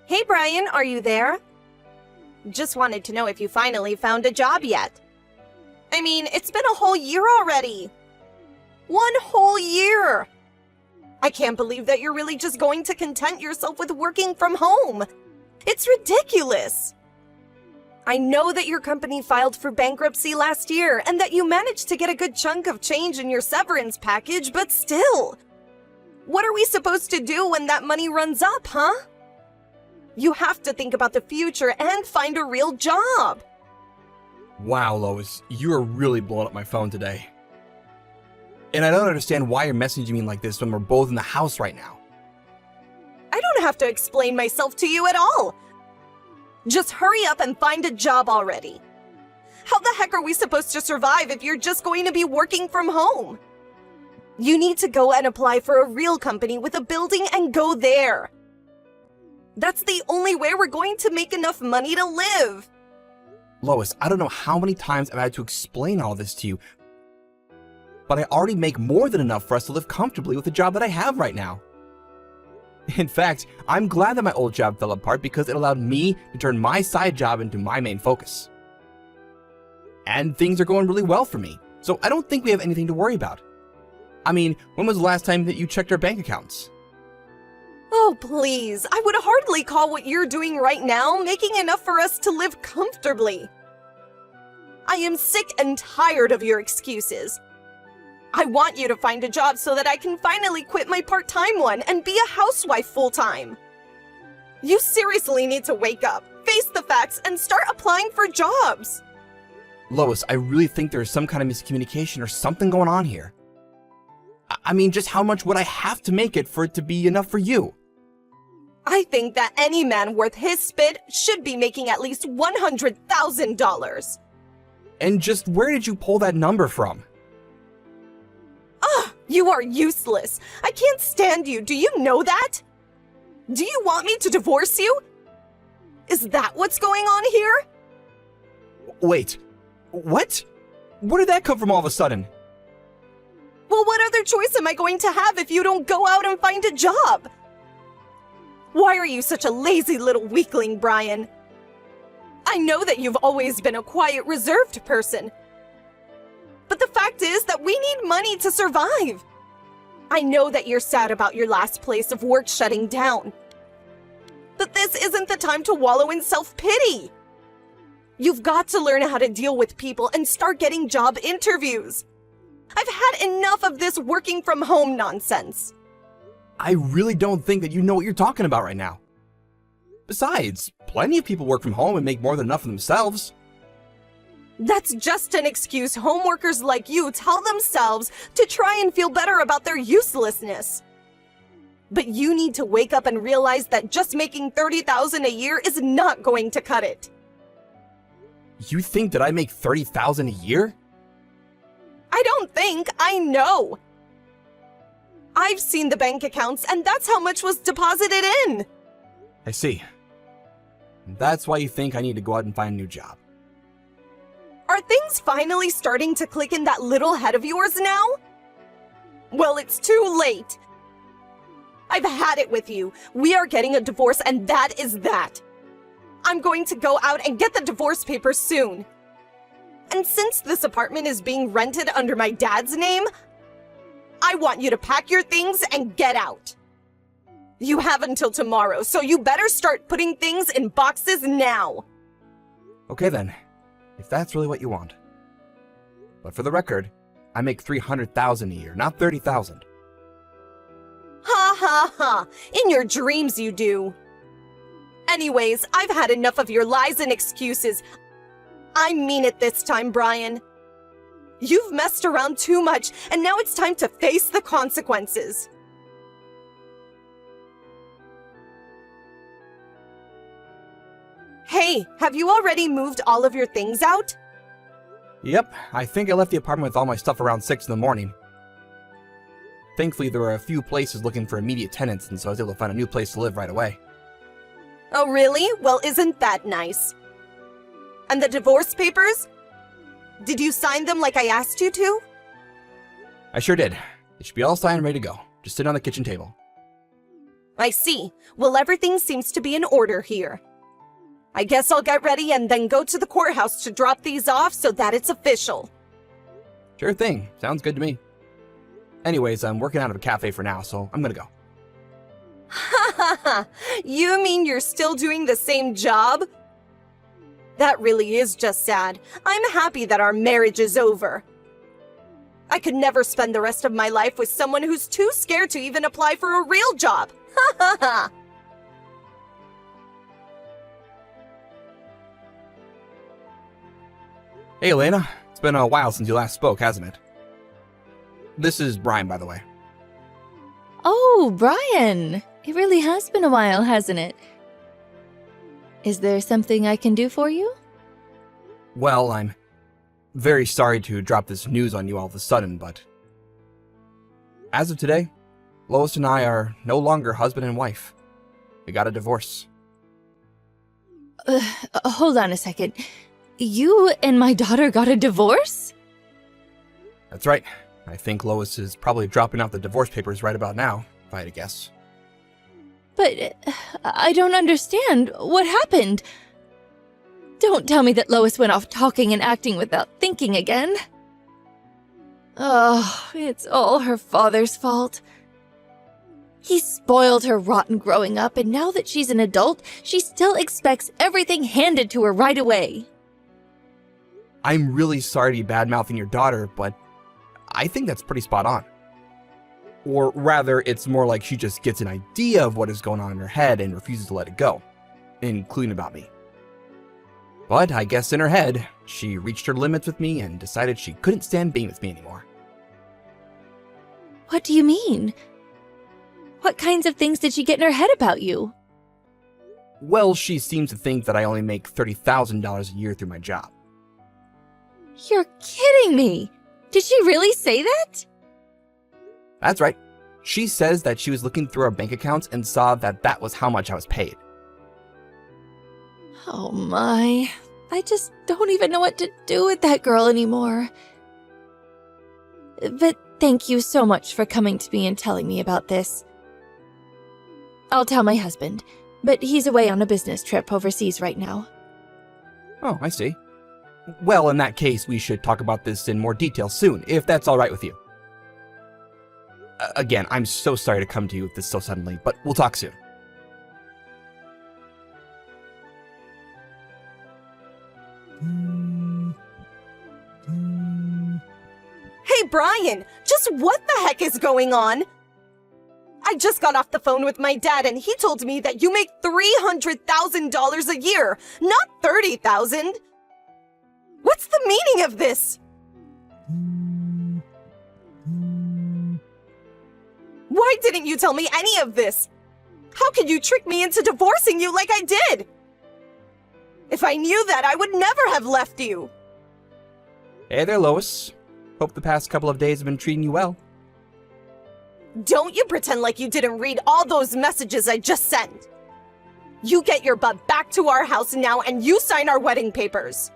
Hey Brian, are you there? Just wanted to know if you finally found a job yet. I mean, it's been a whole year already. 1 whole year! I can't believe that you're really just going to content yourself with working from home. It's ridiculous. I know that your company filed for bankruptcy last year and that you managed to get a good chunk of change in your severance package, but still. What are we supposed to do when that money runs up, huh? You have to think about the future and find a real job. Wow, Lois, you are really blowing up my phone today. And I don't understand why you're messaging me like this when we're both in the house right now. I don't have to explain myself to you at all. Just hurry up and find a job already. How the heck are we supposed to survive if you're just going to be working from home? You need to go and apply for a real company with a building and go there. That's the only way we're going to make enough money to live. Lois, I don't know how many times I've had to explain all this to you, but I already make more than enough for us to live comfortably with the job that I have right now. In fact, I'm glad that my old job fell apart because it allowed me to turn my side job into my main focus. And things are going really well for me, so I don't think we have anything to worry about. I mean, when was the last time that you checked our bank accounts? Oh, please. I would hardly call what you're doing right now making enough for us to live comfortably. I am sick and tired of your excuses. I want you to find a job so that I can finally quit my part-time one and be a housewife full-time. You seriously need to wake up, face the facts, and start applying for jobs. Lois, I really think there's some kind of miscommunication or something going on here. I mean, just how much would I have to make it for it to be enough for you? I think that any man worth his spit should be making at least $100,000. And just where did you pull that number from? You are useless. I can't stand you. Do you know that? Do you want me to divorce you? Is that what's going on here? Wait, what? Where did that come from all of a sudden? Well, what other choice am I going to have if you don't go out and find a job? Why are you such a lazy little weakling, Brian? I know that you've always been a quiet, reserved person. But the fact is that we need money to survive. I know that you're sad about your last place of work shutting down. But this isn't the time to wallow in self-pity. You've got to learn how to deal with people and start getting job interviews. I've had enough of this working from home nonsense. I really don't think that you know what you're talking about right now. Besides, plenty of people work from home and make more than enough for themselves. That's just an excuse homeworkers like you tell themselves to try and feel better about their uselessness. But you need to wake up and realize that just making $30,000 a year is not going to cut it. You think that I make $30,000 a year? I don't think, I know. I've seen the bank accounts and that's how much was deposited in. I see. That's why you think I need to go out and find a new job. Are things finally starting to click in that little head of yours now? Well, it's too late. I've had it with you. We are getting a divorce and that is that. I'm going to go out and get the divorce papers soon. And since this apartment is being rented under my dad's name, I want you to pack your things and get out. You have until tomorrow, so you better start putting things in boxes now. Okay then, if that's really what you want. But for the record, I make $300,000 a year, not $30,000. Ha ha ha, in your dreams you do. Anyways, I've had enough of your lies and excuses. I mean it this time, Brian. You've messed around too much, and now it's time to face the consequences. Hey, have you already moved all of your things out? Yep, I think I left the apartment with all my stuff around 6 in the morning. Thankfully, there were a few places looking for immediate tenants, and so I was able to find a new place to live right away. Oh really? Well, isn't that nice? And the divorce papers? Did you sign them like I asked you to? I sure did. It should be all signed and ready to go. Just sit on the kitchen table. I see. Well, everything seems to be in order here. I guess I'll get ready and then go to the courthouse to drop these off so that it's official. Sure thing. Sounds good to me. Anyways, I'm working out of a cafe for now, so I'm gonna go. Ha ha ha! You mean you're still doing the same job? That really is just sad. I'm happy that our marriage is over. I could never spend the rest of my life with someone who's too scared to even apply for a real job. Ha ha ha! Hey, Elena. It's been a while since you last spoke, hasn't it? This is Brian, by the way. Oh, Brian! It really has been a while, hasn't it? Is there something I can do for you? Well, I'm very sorry to drop this news on you all of a sudden, but as of today, Lois and I are no longer husband and wife. We got a divorce. Hold on a second. You and my daughter got a divorce? That's right. I think Lois is probably dropping off the divorce papers right about now, if I had to guess. But I don't understand. What happened? Don't tell me that Lois went off talking and acting without thinking again. Oh, it's all her father's fault. He spoiled her rotten growing up, and now that she's an adult, she still expects everything handed to her right away. I'm really sorry to be bad-mouthing your daughter, but I think that's pretty spot on. Or rather, it's more like she just gets an idea of what is going on in her head and refuses to let it go, including about me. But I guess in her head, she reached her limits with me and decided she couldn't stand being with me anymore. What do you mean? What kinds of things did she get in her head about you? Well, she seems to think that I only make $30,000 a year through my job. You're kidding me! Did she really say that? That's right. She says that she was looking through our bank accounts and saw that that was how much I was paid. Oh my. I just don't even know what to do with that girl anymore. But thank you so much for coming to me and telling me about this. I'll tell my husband, but he's away on a business trip overseas right now. Oh, I see. Well, in that case, we should talk about this in more detail soon, if that's all right with you. Again, I'm so sorry to come to you with this so suddenly, but we'll talk soon. Hey, Brian! Just what the heck is going on? I just got off the phone with my dad and he told me that you make $300,000 a year, not $30,000. What's the meaning of this? Why didn't you tell me any of this? How could you trick me into divorcing you like I did? If I knew that, I would never have left you. Hey there, Lois. Hope the past couple of days have been treating you well. Don't you pretend like you didn't read all those messages I just sent. You get your butt back to our house now and you sign our wedding papers.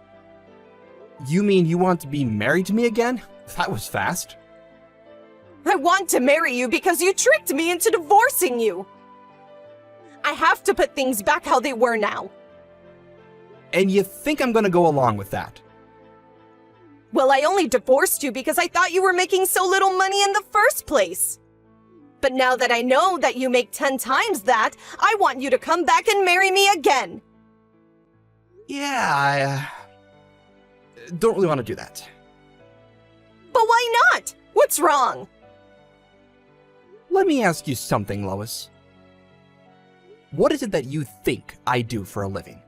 You mean you want to be married to me again? That was fast. I want to marry you because you tricked me into divorcing you. I have to put things back how they were now. And you think I'm gonna go along with that? Well, I only divorced you because I thought you were making so little money in the first place. But now that I know that you make 10 times that, I want you to come back and marry me again. Yeah, I don't really want to do that. But why not? What's wrong? Let me ask you something, Lois. What is it that you think I do for a living?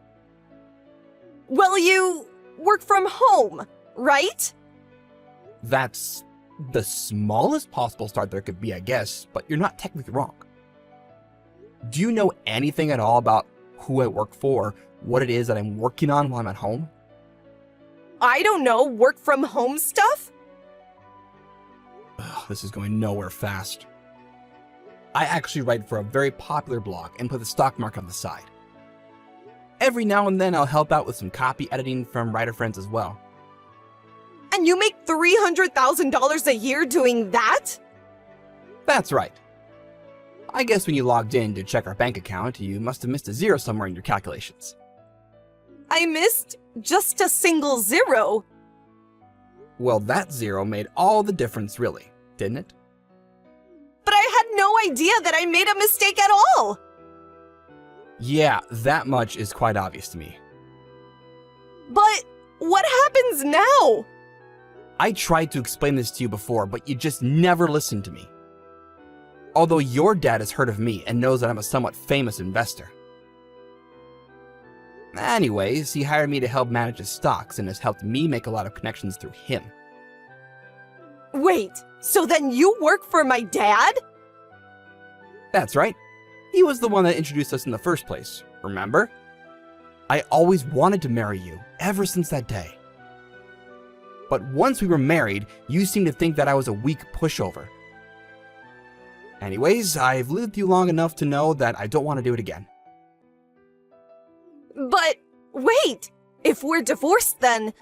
Well, you work from home, right? That's the smallest possible start there could be, I guess, but you're not technically wrong. Do you know anything at all about who I work for, what it is that I'm working on while I'm at home? I don't know, work from home stuff? Ugh, this is going nowhere fast. I actually write for a very popular blog and put the stock market on the side. Every now and then I'll help out with some copy editing from writer friends as well. And you make $300,000 a year doing that? That's right. I guess when you logged in to check our bank account, you must have missed a zero somewhere in your calculations. I missed just a single zero. Well, that zero made all the difference, really, didn't it? But I had no idea that I made a mistake at all. Yeah, that much is quite obvious to me. But what happens now? I tried to explain this to you before, but you just never listened to me. Although your dad has heard of me and knows that I'm a somewhat famous investor. Anyways, he hired me to help manage his stocks and has helped me make a lot of connections through him. Wait, so then you work for my dad? That's right. He was the one that introduced us in the first place, remember? I always wanted to marry you, ever since that day. But once we were married, you seemed to think that I was a weak pushover. Anyways, I've lived with you long enough to know that I don't want to do it again. But wait, if we're divorced then,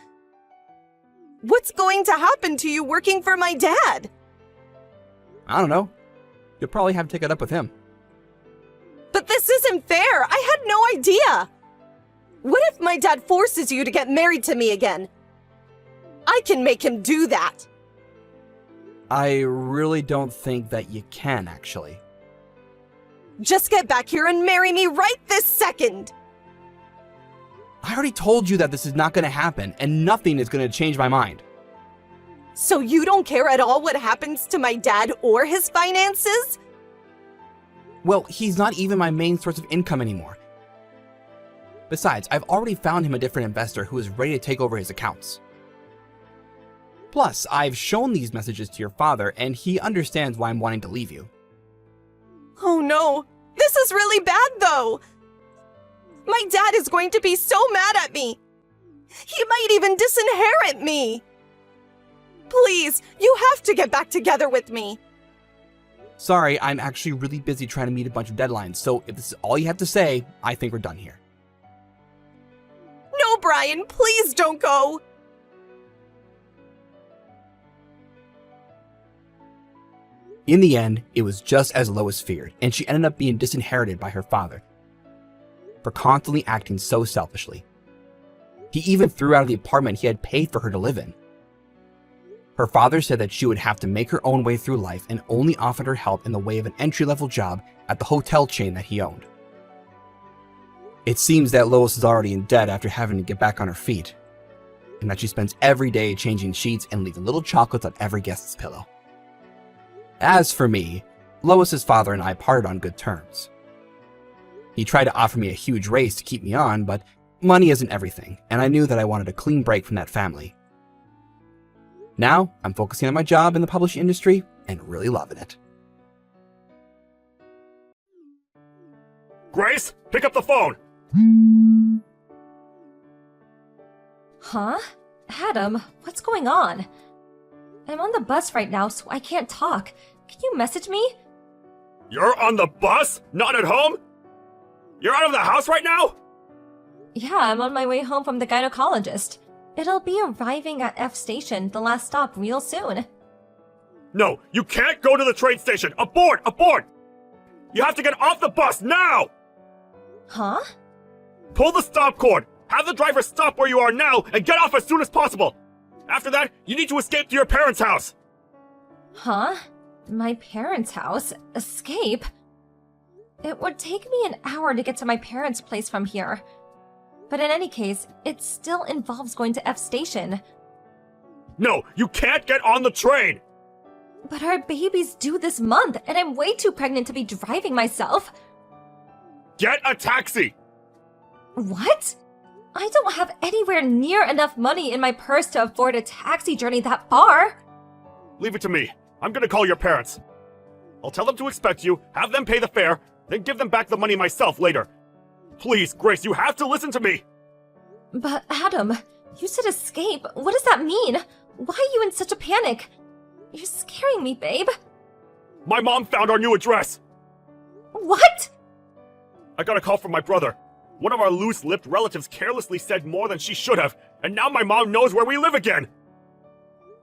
what's going to happen to you working for my dad? I don't know. You'll probably have to take it up with him. But this isn't fair. I had no idea. What if my dad forces you to get married to me again? I can make him do that. I really don't think that you can, actually. Just get back here and marry me right this second. I already told you that this is not going to happen, and nothing is going to change my mind. So you don't care at all what happens to my dad or his finances? Well, he's not even my main source of income anymore. Besides, I've already found him a different investor who is ready to take over his accounts. Plus, I've shown these messages to your father, and he understands why I'm wanting to leave you. Oh no, this is really bad though. My dad is going to be so mad at me. He might even disinherit me. Please, you have to get back together with me. Sorry, I'm actually really busy trying to meet a bunch of deadlines, so if this is all you have to say, I think we're done here. No, Brian, please don't go. In the end, it was just as Lois feared, and she ended up being disinherited by her father for constantly acting so selfishly. He even threw out of the apartment he had paid for her to live in. Her father said that she would have to make her own way through life and only offered her help in the way of an entry-level job at the hotel chain that he owned. It seems that Lois is already in debt after having to get back on her feet, and that she spends every day changing sheets and leaving little chocolates on every guest's pillow. As for me, Lois's father and I parted on good terms. He tried to offer me a huge raise to keep me on, but money isn't everything, and I knew that I wanted a clean break from that family. Now, I'm focusing on my job in the publishing industry and really loving it. Grace, pick up the phone! Huh? Adam, what's going on? I'm on the bus right now, so I can't talk. Can you message me? You're on the bus? Not at home? You're out of the house right now? Yeah, I'm on my way home from the gynecologist. It'll be arriving at F Station, the last stop, real soon. No, you can't go to the train station! Abort! Abort! You have to get off the bus now! Huh? Pull the stop cord! Have the driver stop where you are now and get off as soon as possible! After that, you need to escape to your parents' house! Huh? My parents' house? Escape? It would take me an hour to get to my parents' place from here. But in any case, it still involves going to F Station. No, you can't get on the train! But our baby's due this month, and I'm way too pregnant to be driving myself. Get a taxi! What? I don't have anywhere near enough money in my purse to afford a taxi journey that far. Leave it to me. I'm gonna call your parents. I'll tell them to expect you, have them pay the fare, then give them back the money myself later. Please, Grace, you have to listen to me! But Adam, you said escape. What does that mean? Why are you in such a panic? You're scaring me, babe. My mom found our new address! What? I got a call from my brother. One of our loose-lipped relatives carelessly said more than she should have, and now my mom knows where we live again!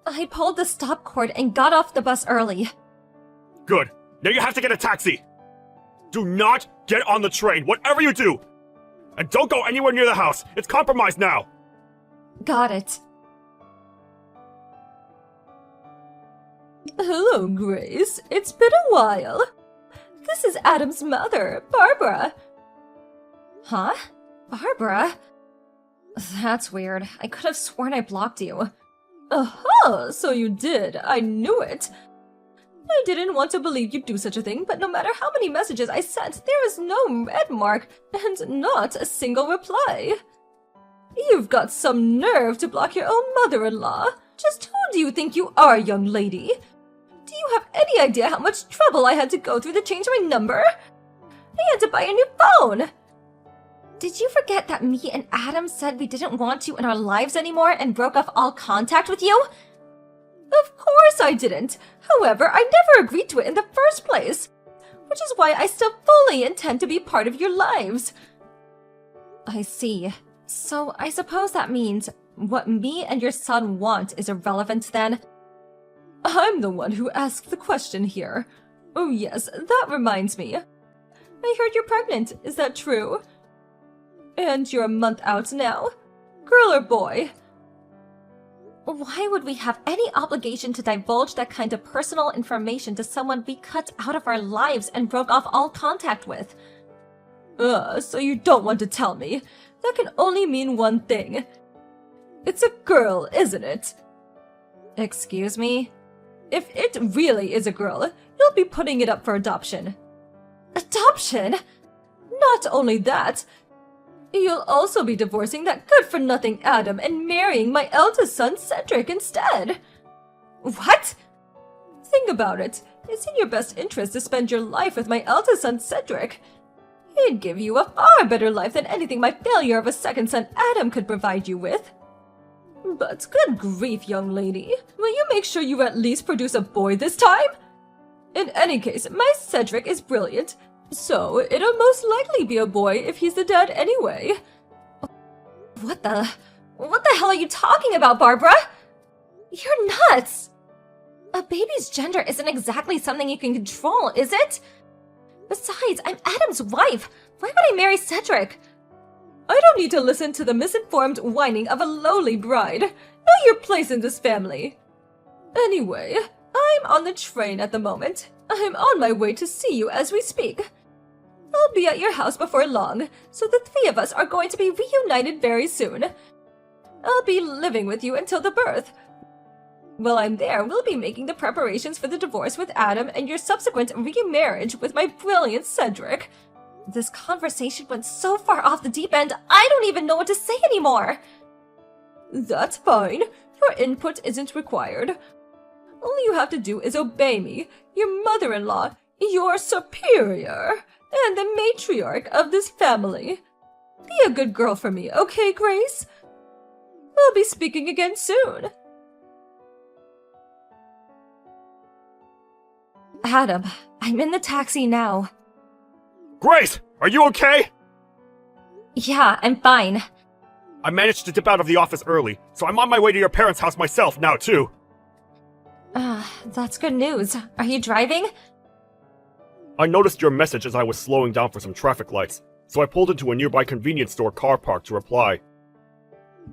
I pulled the stop cord and got off the bus early. Good. Now you have to get a taxi! Do not get on the train, whatever you do! And don't go anywhere near the house! It's compromised now! Got it. Hello, Grace. It's been a while. This is Adam's mother, Barbara. Huh? Barbara? That's weird. I could have sworn I blocked you. Aha, so you did. I knew it. I didn't want to believe you'd do such a thing, but no matter how many messages I sent, there is no red mark and not a single reply. You've got some nerve to block your own mother-in-law. Just who do you think you are, young lady? Do you have any idea how much trouble I had to go through to change my number? I had to buy a new phone. Did you forget that me and Adam said we didn't want you in our lives anymore and broke off all contact with you? Of course I didn't. However, I never agreed to it in the first place, which is why I still fully intend to be part of your lives. I see. So I suppose that means what me and your son want is irrelevant then? I'm the one who asked the question here. Oh yes, that reminds me. I heard you're pregnant, is that true? And you're a month out now? Girl or boy? Why would we have any obligation to divulge that kind of personal information to someone we cut out of our lives and broke off all contact with? So you don't want to tell me. That can only mean one thing. It's a girl, isn't it? Excuse me? If it really is a girl, you'll be putting it up for adoption. Adoption? Not only that, you'll also be divorcing that good-for-nothing Adam and marrying my eldest son, Cedric, instead. What? Think about it. It's in your best interest to spend your life with my eldest son, Cedric. He'd give you a far better life than anything my failure of a second son, Adam, could provide you with. But good grief, young lady. Will you make sure you at least produce a boy this time? In any case, my Cedric is brilliant, so it'll most likely be a boy if he's the dad anyway. What the hell are you talking about, Barbara? You're nuts! A baby's gender isn't exactly something you can control, is it? Besides, I'm Adam's wife. Why would I marry Cedric? I don't need to listen to the misinformed whining of a lowly bride. Know your place in this family. Anyway, I'm on the train at the moment. I'm on my way to see you as we speak. I'll be at your house before long, so the three of us are going to be reunited very soon. I'll be living with you until the birth. While I'm there, we'll be making the preparations for the divorce with Adam and your subsequent remarriage with my brilliant Cedric. This conversation went so far off the deep end, I don't even know what to say anymore. That's fine. Your input isn't required. All you have to do is obey me, your mother-in-law, your superior, and the matriarch of this family. Be a good girl for me, okay, Grace? We'll be speaking again soon. Adam, I'm in the taxi now. Grace! Are you okay? Yeah, I'm fine. I managed to dip out of the office early, so I'm on my way to your parents' house myself now, too. That's good news. Are you driving? I noticed your message as I was slowing down for some traffic lights, so I pulled into a nearby convenience store car park to reply.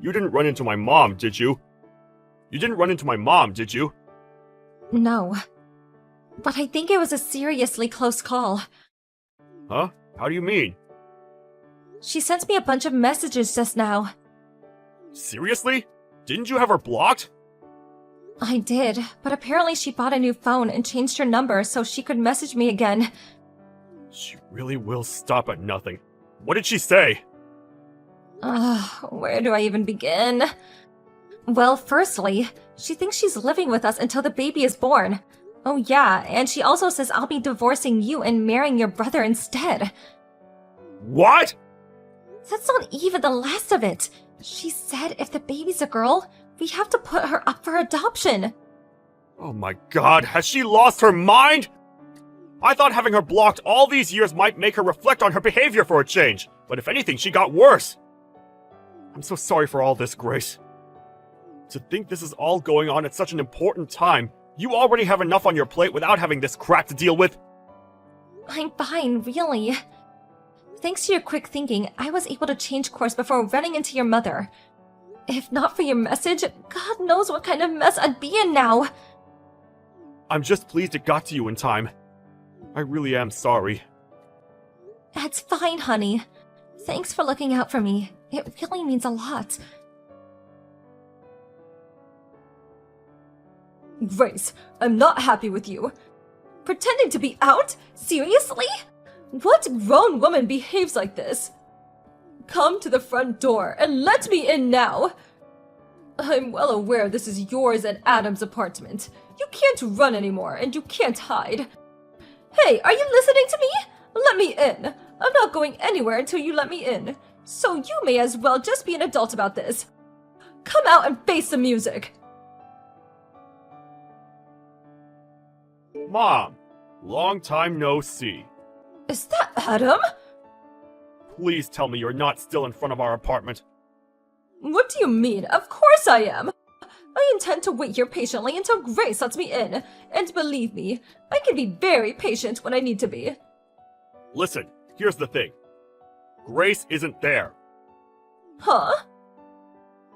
You didn't run into my mom, did you? You didn't run into my mom, did you? No. But I think it was a seriously close call. Huh? How do you mean? She sent me a bunch of messages just now. Seriously? Didn't you have her blocked? I did, but apparently she bought a new phone and changed her number so she could message me again. She really will stop at nothing. What did she say? Where do I even begin? Well, firstly, she thinks she's living with us until the baby is born. Oh yeah, and she also says I'll be divorcing you and marrying your brother instead. What? That's not even the last of it. She said if the baby's a girl, we have to put her up for adoption. Oh my god, has she lost her mind? I thought having her blocked all these years might make her reflect on her behavior for a change, but if anything, she got worse. I'm so sorry for all this, Grace. To think this is all going on at such an important time. You already have enough on your plate without having this crap to deal with. I'm fine, really. Thanks to your quick thinking, I was able to change course before running into your mother. If not for your message, God knows what kind of mess I'd be in now. I'm just pleased it got to you in time. I really am sorry. That's fine, honey. Thanks for looking out for me. It really means a lot. Grace, I'm not happy with you. Pretending to be out? Seriously? What grown woman behaves like this? Come to the front door and let me in now. I'm well aware this is yours and Adam's apartment. You can't run anymore and you can't hide. Hey, are you listening to me? Let me in. I'm not going anywhere until you let me in. So you may as well just be an adult about this. Come out and face the music. Mom, long time no see. Is that Adam? Please tell me you're not still in front of our apartment. What do you mean? Of course I am! I intend to wait here patiently until Grace lets me in, and believe me, I can be very patient when I need to be. Listen, here's the thing. Grace isn't there. Huh?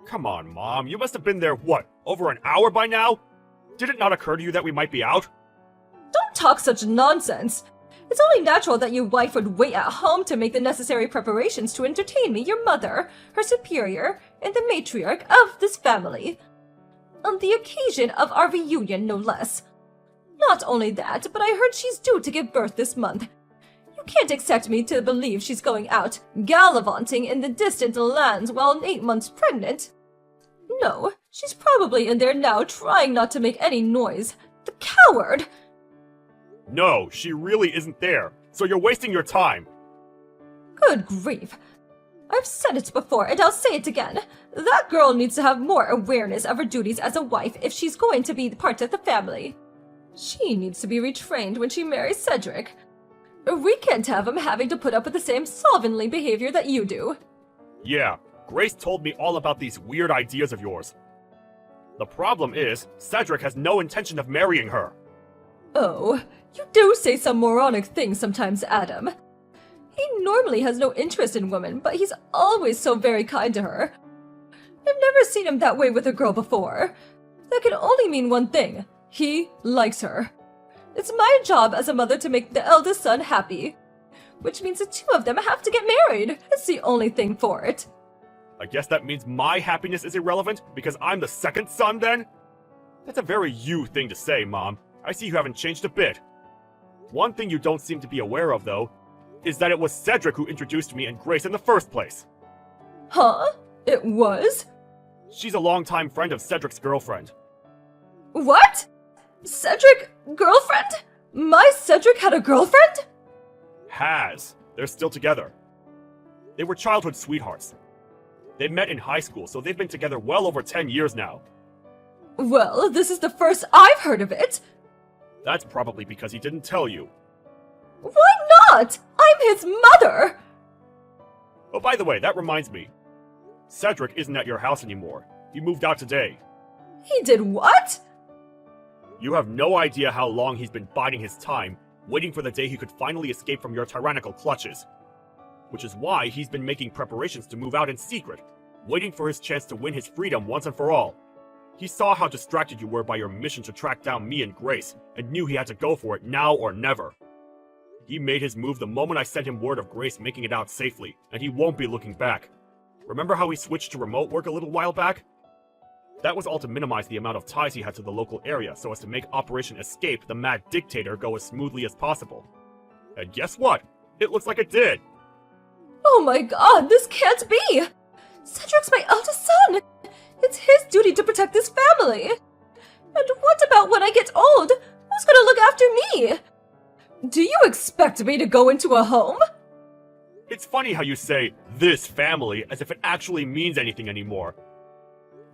Come on, Mom, you must have been there, what, over an hour by now? Did it not occur to you that we might be out? Don't talk such nonsense. It's only natural that your wife would wait at home to make the necessary preparations to entertain me, your mother, her superior, and the matriarch of this family. On the occasion of our reunion, no less. Not only that, but I heard she's due to give birth this month. You can't expect me to believe she's going out, gallivanting in the distant lands while 8 months pregnant. No, she's probably in there now trying not to make any noise. The coward! No, she really isn't there, so you're wasting your time. Good grief. I've said it before and I'll say it again. That girl needs to have more awareness of her duties as a wife if she's going to be part of the family. She needs to be retrained when she marries Cedric. We can't have him having to put up with the same slovenly behavior that you do. Yeah, Grace told me all about these weird ideas of yours. The problem is, Cedric has no intention of marrying her. Oh, you do say some moronic things sometimes, Adam. He normally has no interest in women, but he's always so very kind to her. I've never seen him that way with a girl before. That can only mean one thing. He likes her. It's my job as a mother to make the eldest son happy. Which means the two of them have to get married. It's the only thing for it. I guess that means my happiness is irrelevant because I'm the second son then? That's a very you thing to say, Mom. I see you haven't changed a bit. One thing you don't seem to be aware of, though, is that it was Cedric who introduced me and Grace in the first place. Huh? It was? She's a longtime friend of Cedric's girlfriend. What? Cedric? Girlfriend? My Cedric had a girlfriend? Has. They're still together. They were childhood sweethearts. They met in high school, so they've been together well over 10 years now. Well, this is the first I've heard of it. That's probably because he didn't tell you. Why not? I'm his mother! Oh, by the way, that reminds me. Cedric isn't at your house anymore. He moved out today. He did what? You have no idea how long he's been biding his time, waiting for the day he could finally escape from your tyrannical clutches. Which is why he's been making preparations to move out in secret, waiting for his chance to win his freedom once and for all. He saw how distracted you were by your mission to track down me and Grace, and knew he had to go for it now or never. He made his move the moment I sent him word of Grace making it out safely, and he won't be looking back. Remember how he switched to remote work a little while back? That was all to minimize the amount of ties he had to the local area so as to make Operation Escape the Mad Dictator go as smoothly as possible. And guess what? It looks like it did! Oh my god, this can't be! Cedric's my eldest son! It's his duty to protect this family! And what about when I get old? Who's gonna look after me? Do you expect me to go into a home? It's funny how you say, this family, as if it actually means anything anymore.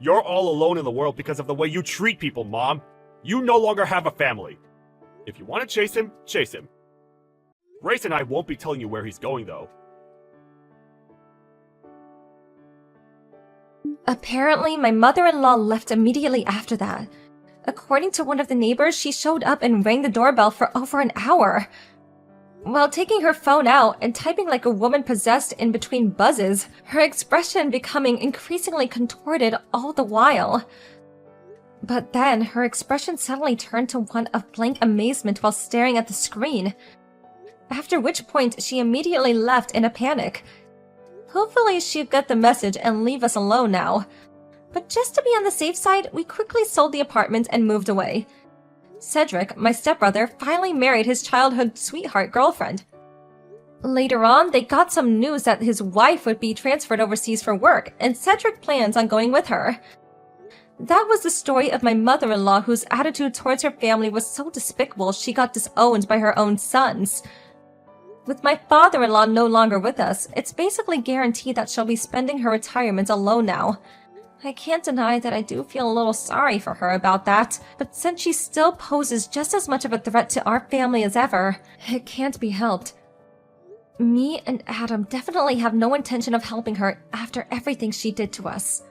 You're all alone in the world because of the way you treat people, Mom. You no longer have a family. If you want to chase him, chase him. Grace and I won't be telling you where he's going, though. Apparently, my mother-in-law left immediately after that. According to one of the neighbors, she showed up and rang the doorbell for over an hour. while taking her phone out and typing like a woman possessed in between buzzes, her expression becoming increasingly contorted all the while. But then, her expression suddenly turned to one of blank amazement while staring at the screen. After which point, she immediately left in a panic. Hopefully, she'd get the message and leave us alone now. But just to be on the safe side, we quickly sold the apartment and moved away. Cedric, my stepbrother, finally married his childhood sweetheart girlfriend. Later on, they got some news that his wife would be transferred overseas for work, and Cedric plans on going with her. That was the story of my mother-in-law, whose attitude towards her family was so despicable she got disowned by her own sons. With my father-in-law no longer with us, it's basically guaranteed that she'll be spending her retirement alone now. I can't deny that I do feel a little sorry for her about that, but since she still poses just as much of a threat to our family as ever, it can't be helped. Me and Adam definitely have no intention of helping her after everything she did to us.